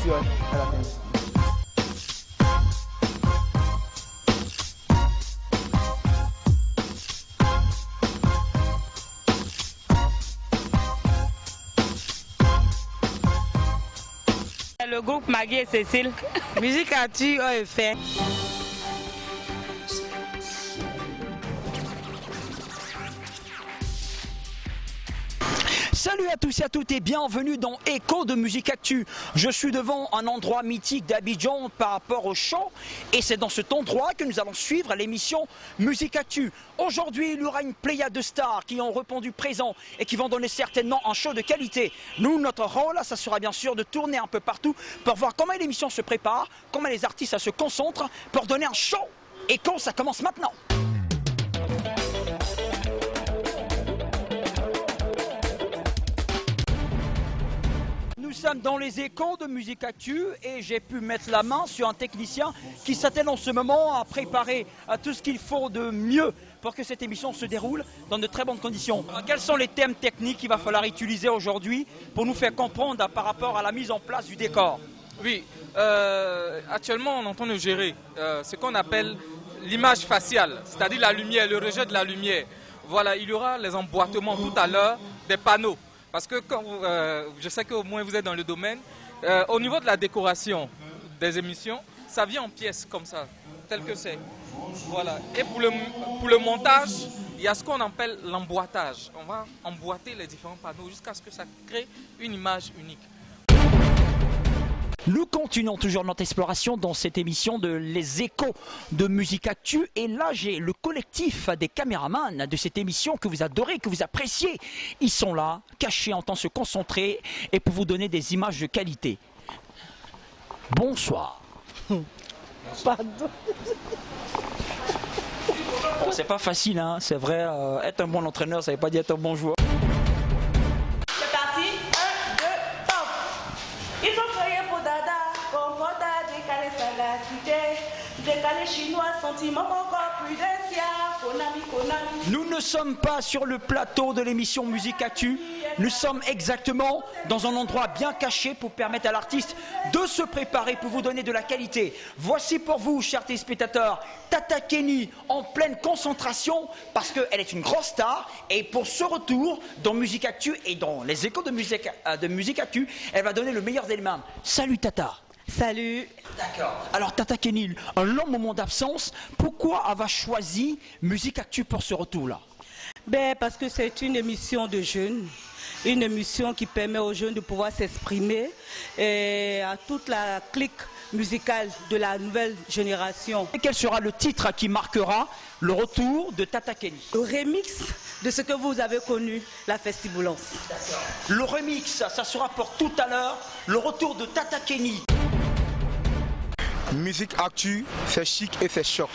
Merci, ouais, à la fin. Le groupe Maggie et Cécile. Musique Actu OFR. Salut à tous et à toutes et bienvenue dans Écho de Musique Actu. Je suis devant un endroit mythique d'Abidjan par rapport au chant et c'est dans cet endroit que nous allons suivre l'émission Musique Actu. Aujourd'hui, il y aura une pléiade de stars qui ont répondu présent et qui vont donner certainement un show de qualité. Nous, notre rôle, ça sera bien sûr de tourner un peu partout pour voir comment l'émission se prépare, comment les artistes se concentrent pour donner un show. Et quand ça commence maintenant. Nous sommes dans les échos de Musique Actu et j'ai pu mettre la main sur un technicien qui s'attelle en ce moment à préparer tout ce qu'il faut de mieux pour que cette émission se déroule dans de très bonnes conditions. Quels sont les thèmes techniques qu'il va falloir utiliser aujourd'hui pour nous faire comprendre par rapport à la mise en place du décor? Oui, actuellement on est en train de gérer ce qu'on appelle l'image faciale, c'est-à-dire la lumière, le rejet de la lumière. Voilà, il y aura les emboîtements tout à l'heure des panneaux. Parce que quand je sais qu'au moins vous êtes dans le domaine, au niveau de la décoration des émissions, ça vient en pièces comme ça, tel que c'est. Voilà. Et pour le montage, il y a ce qu'on appelle l'emboîtage. On va emboîter les différents panneaux jusqu'à ce que ça crée une image unique. Nous continuons toujours notre exploration dans cette émission de Les Échos de Musique Actu. Et là, j'ai le collectif des caméramans de cette émission que vous adorez, que vous appréciez. Ils sont là, cachés en temps de se concentrer et pour vous donner des images de qualité. Bonsoir. Pardon. Bon, c'est pas facile, hein, c'est vrai. Être un bon entraîneur, ça ne veut pas dire être un bon joueur. C'est parti. 1, 2, top. Ils ont créé pour Dada, Concorda, décalé salacité, décalé chinois, sentiment encore plus de sia, Konami, Konami. Nous ne sommes pas sur le plateau de l'émission Musique Actu. Nous sommes exactement dans un endroit bien caché pour permettre à l'artiste de se préparer pour vous donner de la qualité. Voici pour vous, chers téléspectateurs, Tata Kenny en pleine concentration parce qu'elle est une grosse star. Et pour ce retour dans Musique Actu et dans les échos de Musique Actu, elle va donner le meilleur élément. Salut Tata. Salut. D'accord. Alors Tata Kenny, un long moment d'absence, pourquoi avoir choisi Musique Actu pour ce retour-là? Ben, parce que c'est une émission de jeunes, une émission qui permet aux jeunes de pouvoir s'exprimer et à toute la clique musicale de la nouvelle génération. Et quel sera le titre qui marquera le retour de Tata Kenny? Le remix de ce que vous avez connu, la Festiboulance. Le remix, ça sera pour tout à l'heure, le retour de Tata Kenny. Musique Actu, c'est chic et c'est choc.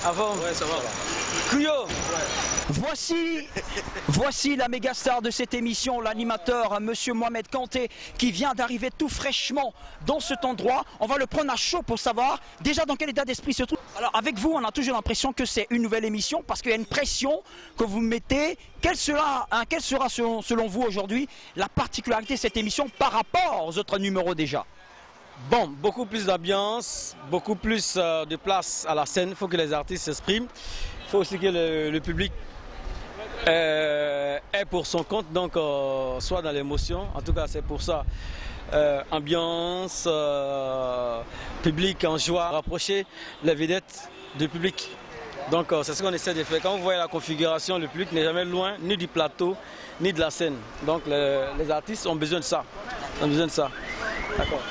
Avant, ouais, ça va. Cuyo, voici la méga star de cette émission, l'animateur Monsieur Mohamed Kanté, qui vient d'arriver tout fraîchement dans cet endroit. On va le prendre à chaud pour savoir déjà dans quel état d'esprit se trouve. Alors avec vous, on a toujours l'impression que c'est une nouvelle émission parce qu'il y a une pression que vous mettez. Quelle sera selon vous aujourd'hui la particularité de cette émission par rapport aux autres numéros déjà? Bon, beaucoup plus d'ambiance, beaucoup plus de place à la scène. Il faut que les artistes s'expriment. Il faut aussi que le public est pour son compte, donc soit dans l'émotion. En tout cas, c'est pour ça. Ambiance, public en joie, rapprocher les vedettes du public. Donc c'est ce qu'on essaie de faire. Quand vous voyez la configuration, le public n'est jamais loin ni du plateau, ni de la scène. Donc les artistes ont besoin de ça.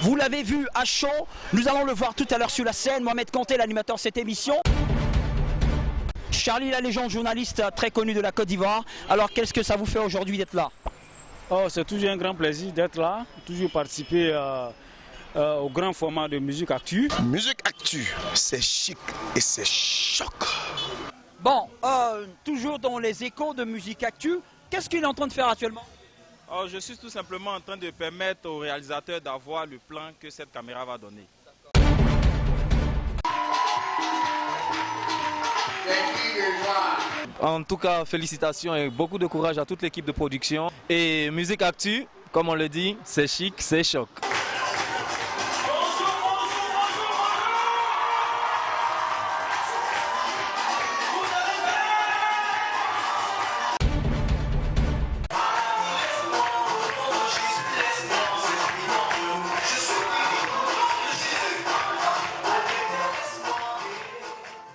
Vous l'avez vu à chaud, nous allons le voir tout à l'heure sur la scène. Mohamed Kanté, l'animateur de cette émission. Charlie, la légende journaliste très connu de la Côte d'Ivoire. Alors qu'est-ce que ça vous fait aujourd'hui d'être là? Oh, c'est toujours un grand plaisir d'être là, toujours participer au grand format de Musique Actu. Musique Actu, c'est chic et c'est choc. Bon, toujours dans les échos de Musique Actu, qu'est-ce qu'il est en train de faire actuellement? Oh, je suis tout simplement en train de permettre au réalisateur d'avoir le plan que cette caméra va donner. En tout cas, félicitations et beaucoup de courage à toute l'équipe de production. Et Musique Actu, comme on le dit, c'est chic, c'est choc.